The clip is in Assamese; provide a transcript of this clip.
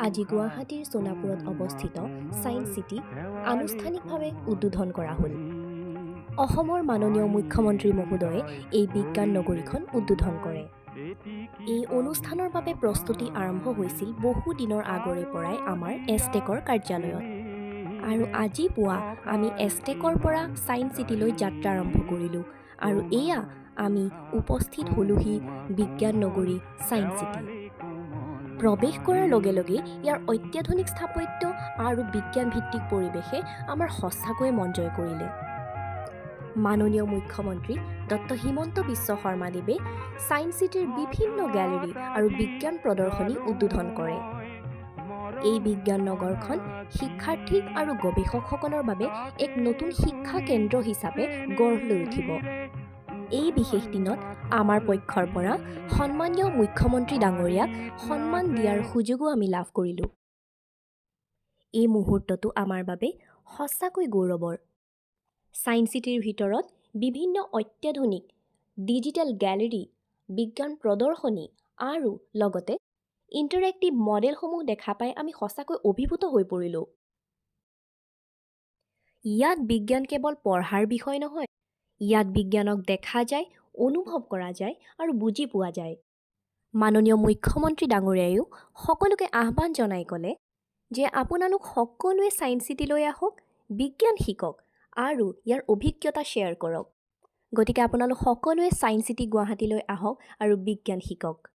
আজি গুৱাহাটীৰ সোণাপুৰত অৱস্থিত ছায়েন্স চিটি আনুষ্ঠানিকভাৱে উদ্বোধন কৰা হ'ল। অসমৰ মাননীয় মুখ্যমন্ত্ৰী মহোদয়ে এই বিজ্ঞান নগৰীখন উদ্বোধন কৰে। এই অনুষ্ঠানৰ বাবে প্ৰস্তুতি আৰম্ভ হৈছিল বহু দিনৰ আগৰে পৰাই আমাৰ এছটেকৰ কাৰ্যালয়ত। আৰু আজি পুৱা আমি এছটেকৰ পৰা ছায়েন্স চিটিলৈ যাত্ৰা আৰম্ভ কৰিলোঁ। আৰু এয়া আমি উপস্থিত হলোহি বিজ্ঞান নগৰী ছায়েন্স চিটি। প্ৰৱেশ কৰাৰ লগে লগে ইয়াৰ অত্যাধুনিক স্থাপত্য আৰু বিজ্ঞানভিত্তিক পৰিৱেশে আমাৰ সঁচাকৈয়ে মন জয় কৰিলে। মাননীয় মুখ্যমন্ত্ৰী ডক্টৰ হিমন্ত বিশ্ব শৰ্মাদেৱে ছায়েন্স চিটিৰ বিভিন্ন গেলেৰী আৰু বিজ্ঞান প্ৰদৰ্শনী উদ্বোধন কৰে। এই বিজ্ঞান নগৰখন শিক্ষাৰ্থী আৰু গৱেষকসকলৰ বাবে এক নতুন শিক্ষা কেন্দ্ৰ হিচাপে গঢ় লৈ উঠিব। এই বিশেষ দিনত আমাৰ পক্ষৰ পৰা সন্মানীয় মুখ্যমন্ত্ৰী ডাঙৰীয়াক সন্মান দিয়াৰ সুযোগো আমি লাভ কৰিলোঁ। এই মুহূৰ্তটো আমাৰ বাবে সঁচাকৈ গৌৰৱৰ। ছায়েন্স চিটিৰ ভিতৰত বিভিন্ন অত্যাধুনিক ডিজিটেল গেলেৰী, বিজ্ঞান প্ৰদৰ্শনী আৰু লগতে ইণ্টাৰেক্টিভ মডেলসমূহ দেখা পাই আমি সঁচাকৈ অভিভূত হৈ পৰিলোঁ। ইয়াত বিজ্ঞান কেৱল পঢ়াৰ বিষয় নহয়, ইয়াত বিজ্ঞানক দেখা যায়, অনুভৱ কৰা যায় আৰু বুজি পোৱা যায়। মাননীয় মুখ্যমন্ত্ৰী ডাঙৰীয়ায়ো সকলোকে আহ্বান জনাই ক'লে যে আপোনালোক সকলোৱে ছায়েন্স চিটিলৈ আহক, বিজ্ঞান শিকক আৰু ইয়াৰ অভিজ্ঞতা শ্বেয়াৰ কৰক। গতিকে আপোনালোক সকলোৱে ছায়েন্স চিটি গুৱাহাটীলৈ আহক আৰু বিজ্ঞান শিকক।